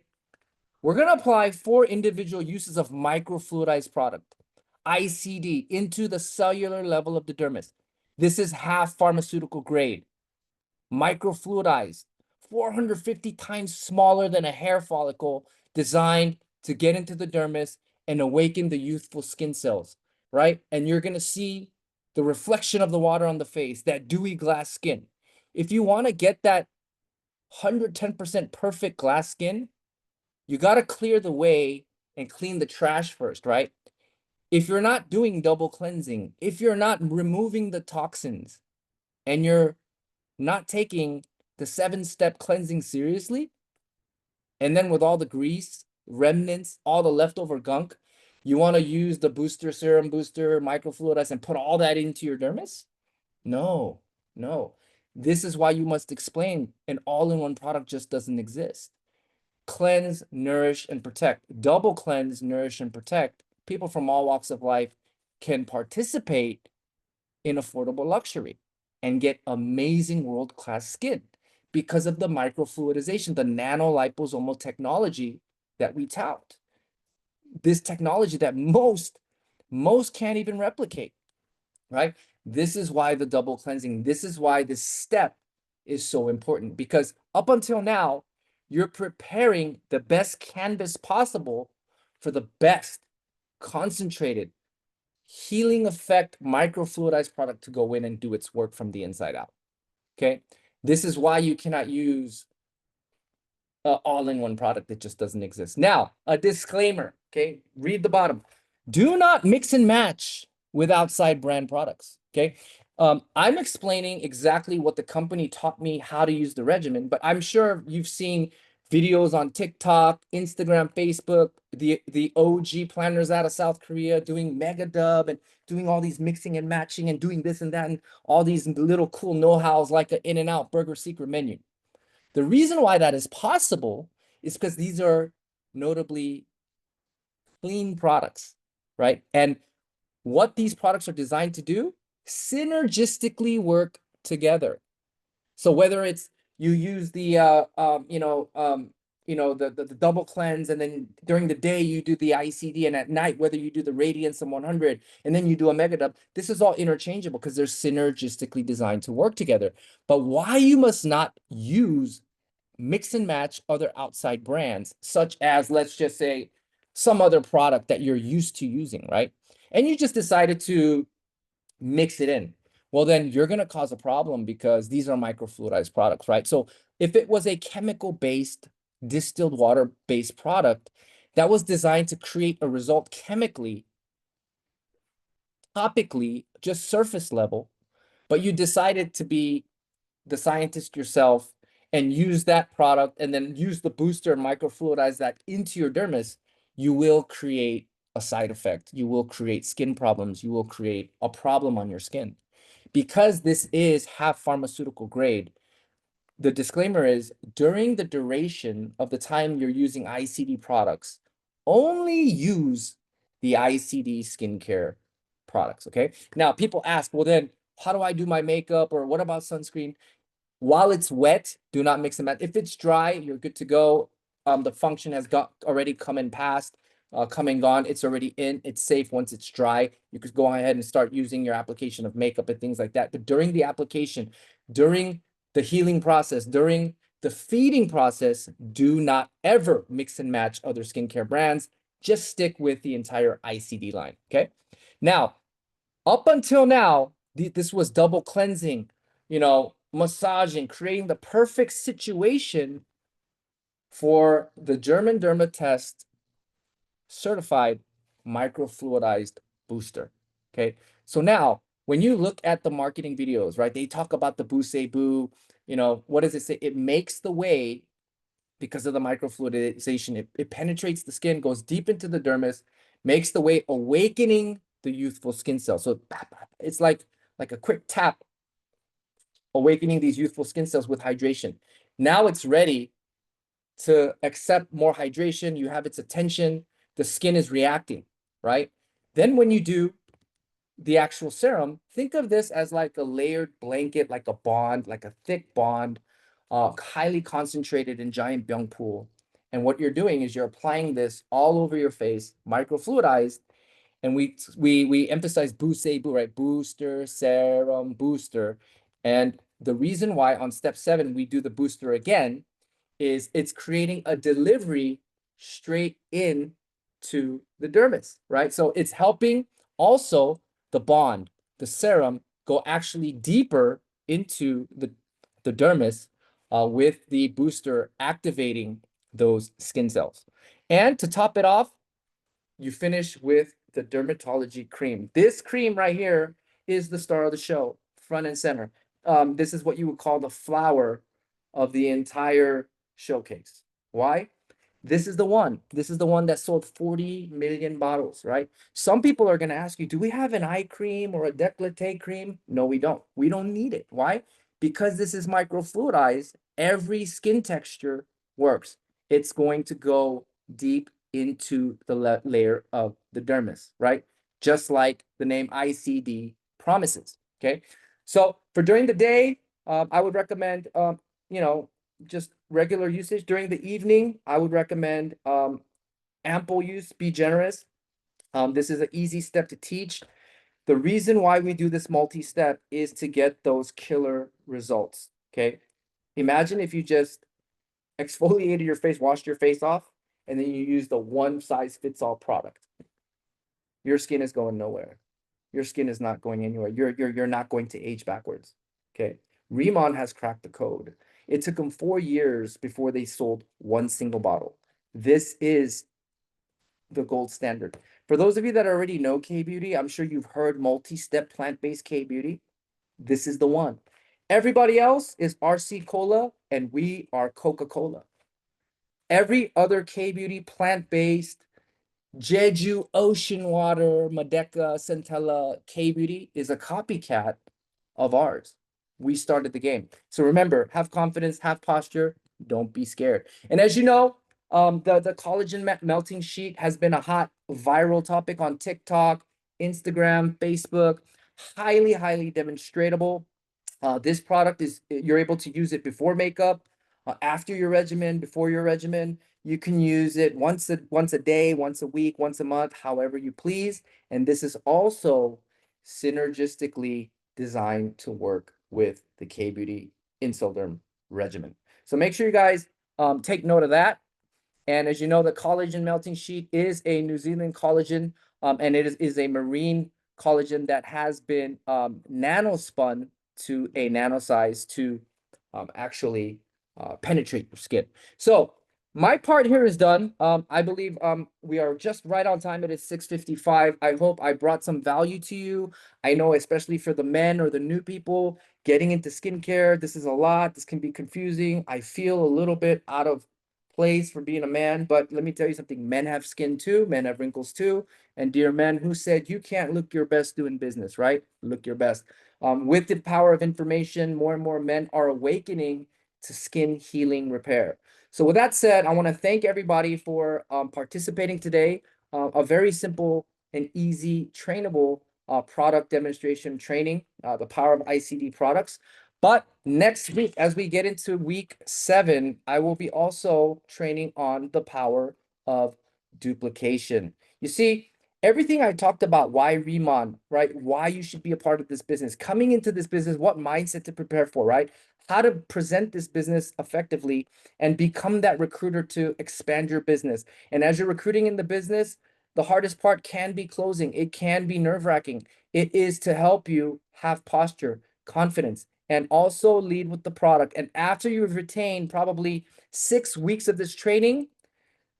We're going to apply 4 individual uses of microfluidized product, ICD, into the cellular level of the dermis. This is half pharmaceutical grade, microfluidized, 450 times smaller than a hair follicle, designed to get into the dermis and awaken the youthful skin cells, right? And you're going to see the reflection of the water on the face, that dewy glass skin. If you want to get that 110% perfect glass skin, you got to clear the way and clean the trash first, right? If you're not doing double cleansing, if you're not removing the toxins, and you're not taking the 7-step cleansing seriously, and then with all the grease, remnants, all the leftover gunk, you want to use the booster, serum booster, microfluidize, and put all that into your dermis? No, no. This is why you must explain an all-in-one product just doesn't exist. cleanse, nourish, and protect. Double cleanse, nourish, and protect. People from all walks of life can participate in affordable luxury and get amazing world-class skin because of the microfluidization, the nanoliposomal technology that we tout. This technology that most can't even replicate, right? This is why the double cleansing, this is why this step is so important, because up until now, you're preparing the best canvas possible for the best concentrated healing effect microfluidized product to go in and do its work from the inside out. Okay. This is why you cannot use all-in-one product that just doesn't exist. Now, a disclaimer, okay? Read the bottom. Do not mix and match with outside brand products, okay? I'm explaining exactly what the company taught me how to use the regimen, but I'm sure you've seen videos on TikTok, Instagram, Facebook, the OG planners out of South Korea doing mega dub and doing all these mixing and matching and doing this and that and all these little cool know-hows like an In-N-Out burger secret menu. The reason why that is possible is because these are notably clean products, right? And what these products are designed to do, synergistically work together. So whether it's you use the the double cleanse, and then during the day you do the ICD, and at night whether you do the Radiance and 100, and then you do a mega dub, this is all interchangeable because they're synergistically designed to work together. But why you must not use mix and match other outside brands, such as, let's just say, some other product that you're used to using, right? And you just decided to mix it in. Well, then you're going to cause a problem because these are microfluidized products, right? So if it was a chemical-based, distilled water-based product that was designed to create a result chemically, topically, just surface level, but you decided to be the scientist yourself and use that product and then use the booster and microfluidize that into your dermis, you will create a side effect. You will create skin problems. You will create a problem on your skin. Because this is half pharmaceutical grade, the disclaimer is during the duration of the time you're using ICD products, only use the ICD skincare products, okay? Now, people ask, well, then how do I do my makeup, or what about sunscreen? While it's wet, do not mix and match. If it's dry, you're good to go. The function has already come and passed, come and gone. It's already in. It's safe once it's dry. You could go ahead and start using your application of makeup and things like that. But during the application, during the healing process, during the feeding process, do not ever mix and match other skincare brands. Just stick with the entire ICD line, okay? Now, up until now, this was double cleansing, massaging, creating the perfect situation for the German Derma Test certified microfluidized booster. Okay. So now when you look at the marketing videos, right, they talk about the Boo, what does it say? It makes the way because of the microfluidization. It penetrates the skin, goes deep into the dermis, makes the way, awakening the youthful skin cells. So it's like a quick tap, awakening these youthful skin cells with hydration. Now it's ready to accept more hydration. You have its attention. The skin is reacting, right? Then when you do the actual serum, think of this as like a layered blanket, like a bond, like a thick bond, highly concentrated in giant byung pool. And what you're doing is you're applying this all over your face, microfluidized, and we emphasize boost, right? Booster, serum, booster. And the reason why on step 7 we do the booster again is it's creating a delivery straight in to the dermis, right? So it's helping also the bond, the serum, go actually deeper into the dermis with the booster activating those skin cells. And to top it off, you finish with the dermatology cream. This cream right here is the star of the show, front and center. This is what you would call the flower of the entire showcase. Why? This is the one. This is the one that sold 40 million bottles, right? Some people are going to ask you, do we have an eye cream or a décolleté cream? No, we don't. We don't need it. Why? Because this is microfluidized. Every skin texture works. it's going to go deep into the layer of the dermis, right? Just like the name ICD promises, okay? So for during the day, I would recommend, just regular usage. During the evening, I would recommend ample use, be generous. This is an easy step to teach. The reason why we do this multi-step is to get those killer results, okay? Imagine if you just exfoliated your face, washed your face off, and then you use the one size fits all product. Your skin is going nowhere. Your skin is not going anywhere. You're not going to age backwards. Okay. Riman has cracked the code. It took them 4 years before they sold one single bottle. This is the gold standard. For those of you that already know K-Beauty, I'm sure you've heard multi-step plant-based K-Beauty. This is the one. Everybody else is RC Cola, and we are Coca-Cola. Every other K-Beauty plant-based Jeju Ocean Water, Medeka, Centella, K-Beauty is a copycat of ours. We started the game. So remember, have confidence, have posture, don't be scared. And as you know, the collagen melting sheet has been a hot viral topic on TikTok, Instagram, Facebook, highly, highly demonstratable. This product is, you're able to use it before makeup, after your regimen, before your regimen. You can use it once a day, once a week, once a month, however you please. And this is also synergistically designed to work with the K-Beauty Insulderm regimen. So make sure you guys take note of that. And as you know, the collagen melting sheet is a New Zealand collagen, and it is a marine collagen that has been nanospun to a nano size to actually penetrate your skin. So my part here is done. I believe we are just right on time. It is 6:55. I hope I brought some value to you. I know, especially for the men or the new people getting into skincare, this is a lot. This can be confusing. I feel a little bit out of place for being a man, but let me tell you something. Men have skin too. Men have wrinkles too. And dear men, who said you can't look your best doing business, right? Look your best. With the power of information, more and more men are awakening to skin healing repair. So with that said, I want to thank everybody for participating today. A very simple and easy trainable product demonstration training, the power of ICD products. But next week, as we get into week 7, I will be also training on the power of duplication. You see, everything I talked about, why Riman, right? Why you should be a part of this business, coming into this business, what mindset to prepare for, right? How to present this business effectively and become that recruiter to expand your business. And as you're recruiting in the business, the hardest part can be closing. It can be nerve-wracking. It is to help you have posture, confidence, and also lead with the product. And after you've retained probably 6 weeks of this training,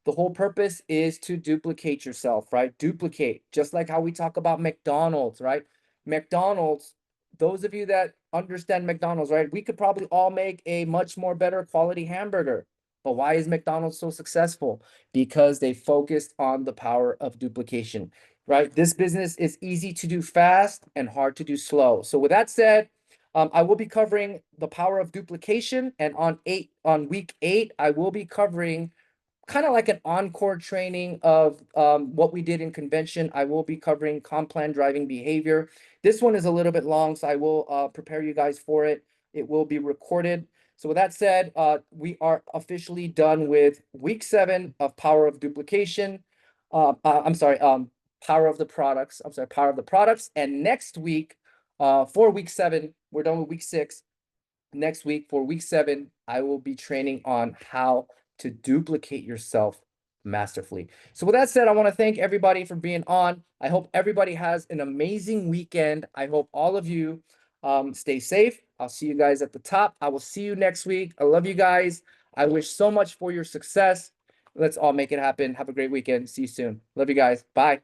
the whole purpose is to duplicate yourself, right? Duplicate, just like how we talk about McDonald's, right? McDonald's, those of you that understand McDonald's, right? We could probably all make a much more better quality hamburger. But why is McDonald's so successful? Because they focused on the power of duplication, right? This business is easy to do fast and hard to do slow. So with that said, I will be covering the power of duplication, and on week 8, I will be covering kind of like an encore training of what we did in convention. I will be covering comp plan driving behavior. This one is a little bit long, so I will prepare you guys for it. It will be recorded. So with that said, we are officially done with week 7 of Power of Duplication. I'm sorry, Power of the Products. I'm sorry, Power of the Products. And next week, for week 7, we're done with week 6. Next week, for week 7, I will be training on how to duplicate yourself masterfully. So with that said, I want to thank everybody for being on. I hope everybody has an amazing weekend. I hope all of you stay safe. I'll see you guys at the top. I will see you next week. I love you guys. I wish so much for your success. Let's all make it happen. Have a great weekend. See you soon. Love you guys. Bye.